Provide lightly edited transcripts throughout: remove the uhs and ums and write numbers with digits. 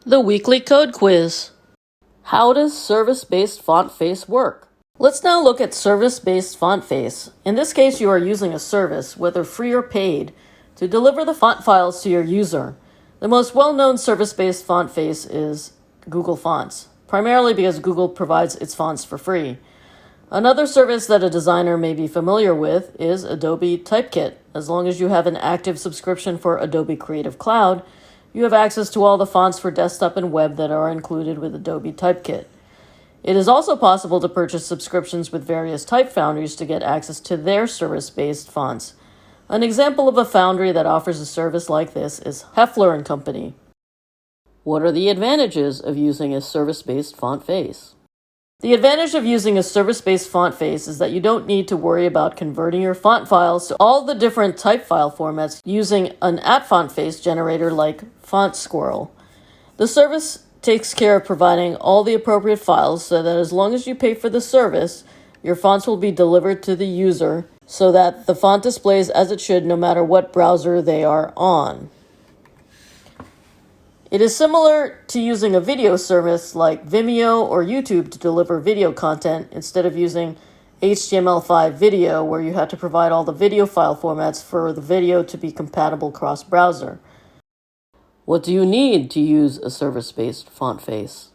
The weekly code quiz. How does service-based font face work? Let's now look at service-based font face. In this case, you are using a service, whether free or paid, to deliver the font files to your user. The most well-known service-based font face is Google Fonts, primarily because Google provides its fonts for free. Another service that a designer may be familiar with is Adobe Typekit. As long as you have an active subscription for Adobe Creative Cloud, you have access to all the fonts for desktop and web that are included with Adobe Typekit. It is also possible to purchase subscriptions with various type foundries to get access to their service-based fonts. An example of a foundry that offers a service like this is Heffler & Company. What are the advantages of using a service-based font face? The advantage of using a service-based font face is that you don't need to worry about converting your font files to all the different type file formats using an @font face generator like FontSquirrel. The service takes care of providing all the appropriate files so that as long as you pay for the service, your fonts will be delivered to the user so that the font displays as it should no matter what browser they are on. It is similar to using a video service like Vimeo or YouTube to deliver video content instead of using HTML5 video where you had to provide all the video file formats for the video to be compatible cross-browser. What do you need to use a service-based font face?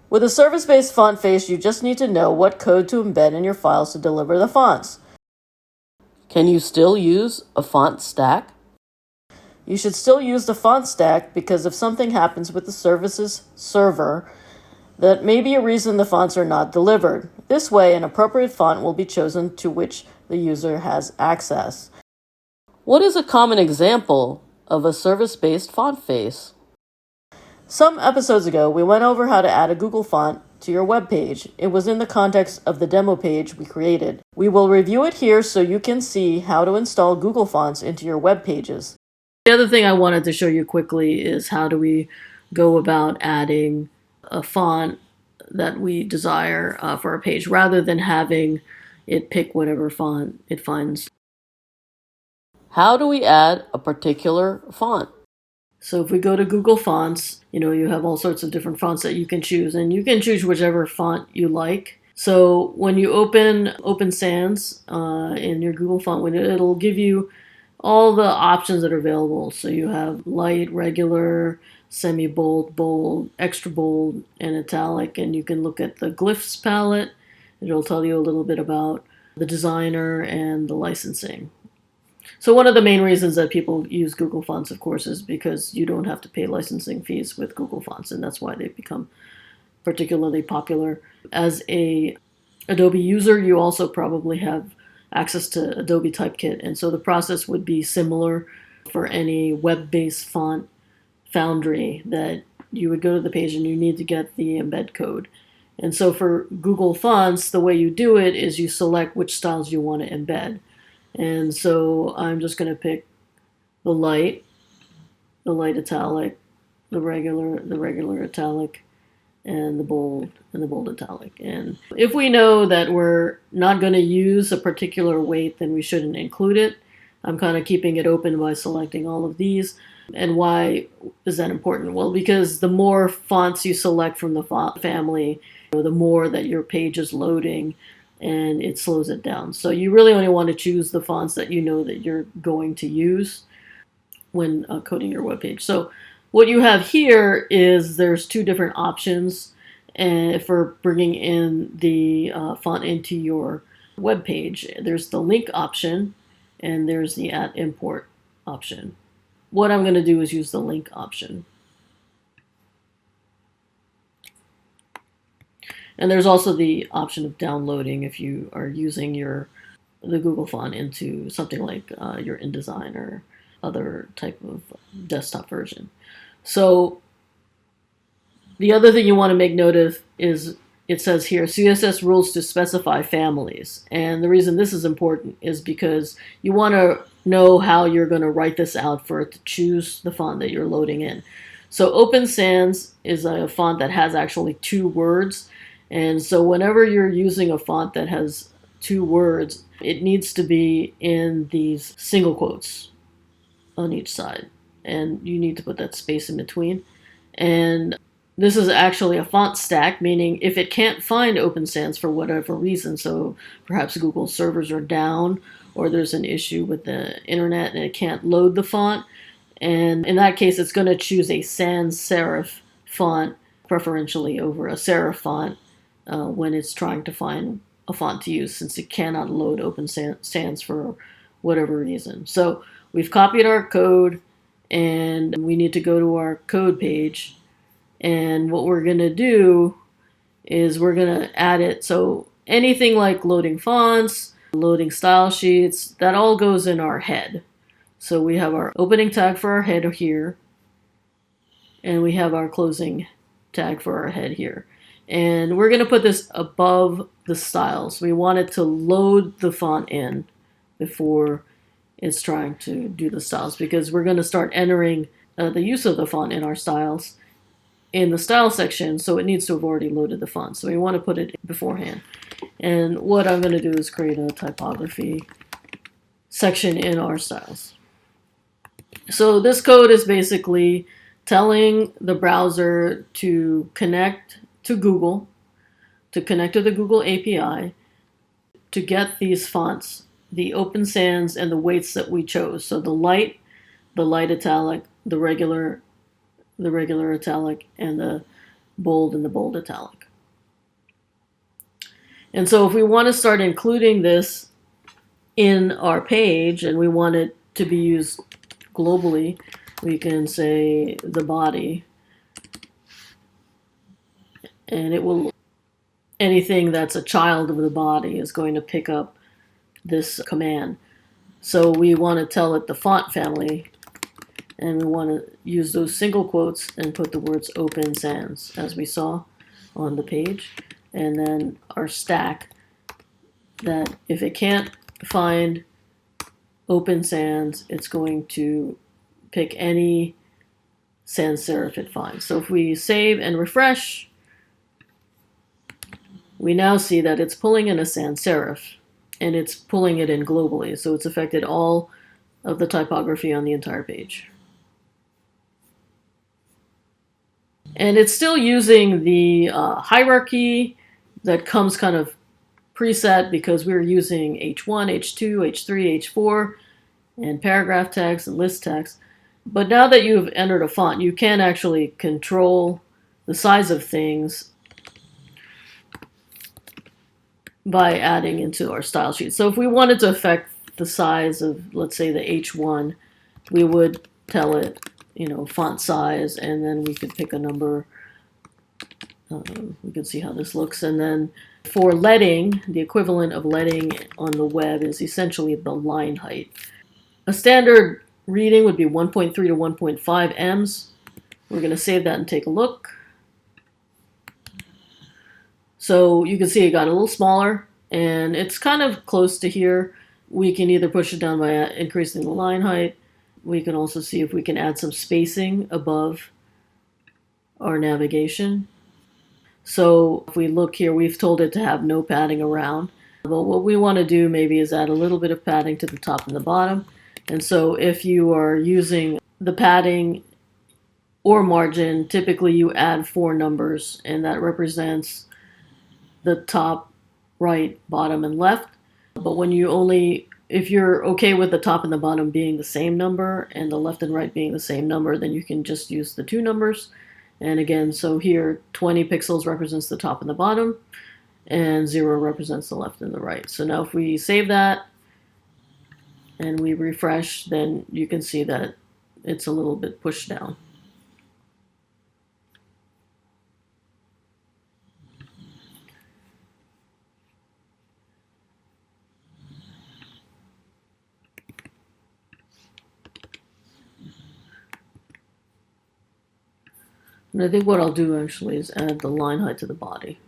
With a service-based font face, you just need to know what code to embed in your files to deliver the fonts. Can you still use a font stack? You should still use the font stack because if something happens with the service's server, that may be a reason the fonts are not delivered. This way, an appropriate font will be chosen to which the user has access. What is a common example of a service-based font face? Some episodes ago, we went over how to add a Google font to your web page. It was in the context of the demo page we created. We will review it here so you can see how to install Google Fonts into your web pages. The other thing I wanted to show you quickly is how do we go about adding a font that we desire for a page rather than having it pick whatever font it finds. How do we add a particular font? So if we go to Google Fonts, you have all sorts of different fonts that you can choose, and you can choose whichever font you like. So when you open Sans in your Google Font window, it'll give you all the options that are available. So you have light, regular, semi-bold, bold, extra bold, and italic, and you can look at the glyphs palette. It'll tell you a little bit about the designer and the licensing. So one of the main reasons that people use Google Fonts, of course, is because you don't have to pay licensing fees with Google Fonts, and that's why they've become particularly popular. As a Adobe user, you also probably have access to Adobe Typekit, and so the process would be similar for any web-based font foundry that you would go to the page and you need to get the embed code. And so for Google Fonts, the way you do it is you select which styles you want to embed. And so I'm just going to pick the light italic, the regular italic, and the bold italic. And if we know that we're not going to use a particular weight, then we shouldn't include it. I'm kind of keeping it open by selecting all of these. And why is that important? Well, because the more fonts you select from the font family, the more that your page is loading and it slows it down. So you really only want to choose the fonts that you know that you're going to use when coding your web page. So what you have here is there's two different options for bringing in the font into your web page. There's the link option and there's the @import option. What I'm going to do is use the link option. And there's also the option of downloading if you are using the Google font into something like your InDesign or other type of desktop version. So the other thing you want to make note of is it says here CSS rules to specify families. And the reason this is important is because you want to know how you're going to write this out for it to choose the font that you're loading in. So Open Sans is a font that has actually 2 words. And so whenever you're using a font that has 2 words, it needs to be in these single quotes on each side. And you need to put that space in between. And this is actually a font stack, meaning if it can't find Open Sans for whatever reason, so perhaps Google servers are down or there's an issue with the internet and it can't load the font, and in that case it's going to choose a sans serif font preferentially over a serif font when it's trying to find a font to use, since it cannot load Open Sans for whatever reason. So we've copied our code and we need to go to our code page, and what we're going to do is we're going to add it. So anything like loading fonts, loading style sheets, that all goes in our head. So we have our opening tag for our head here, and we have our closing tag for our head here. And we're going to put this above the styles. We want it to load the font in before it's trying to do the styles, because we're going to start entering the use of the font in our styles in the style section, so it needs to have already loaded the font. So we want to put it beforehand. And what I'm going to do is create a typography section in our styles. So this code is basically telling the browser to connect to Google, to connect to the Google API, to get these fonts, the Open Sans and the weights that we chose. So the light italic, the regular italic, and the bold italic. And so if we want to start including this in our page and we want it to be used globally, we can say the body, and it will, anything that's a child of the body is going to pick up this command. So we want to tell it the font family, and we want to use those single quotes and put the words Open Sans as we saw on the page. And then our stack, that if it can't find Open Sans, it's going to pick any sans serif it finds. So if we save and refresh, we now see that it's pulling in a sans serif, and it's pulling it in globally. So it's affected all of the typography on the entire page. And it's still using the hierarchy that comes kind of preset, because we're using H1, H2, H3, H4, and paragraph tags and list tags. But now that you've entered a font, you can actually control the size of things by adding into our style sheet. So if we wanted to affect the size of, let's say, the H1, we would tell it, font size, and then we could pick a number. We can see how this looks. And then for leading, the equivalent of leading on the web is essentially the line height. A standard reading would be 1.3 to 1.5 ems. We're going to save that and take a look. So you can see it got a little smaller, and it's kind of close to here. We can either push it down by increasing the line height. We can also see if we can add some spacing above our navigation. So if we look here, we've told it to have no padding around. But what we want to do maybe is add a little bit of padding to the top and the bottom. And so if you are using the padding or margin, typically you add 4 numbers, and that represents the top, right, bottom, and left. But if you're okay with the top and the bottom being the same number and the left and right being the same number, then you can just use the 2 numbers. And again, so here 20 pixels represents the top and the bottom, and 0 represents the left and the right. So now if we save that and we refresh, then you can see that it's a little bit pushed down. And I think what I'll do actually is add the line height to the body.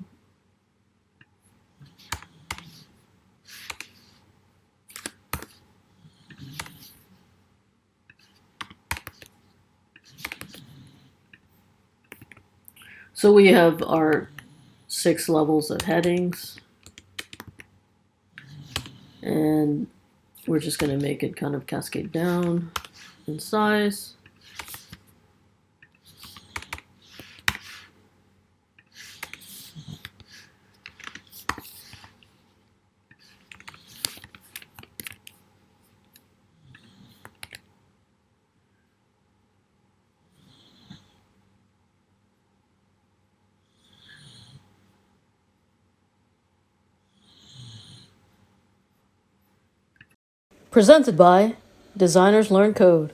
So we have our 6 levels of headings, and we're just going to make it kind of cascade down in size. Presented by Designers Learn Code.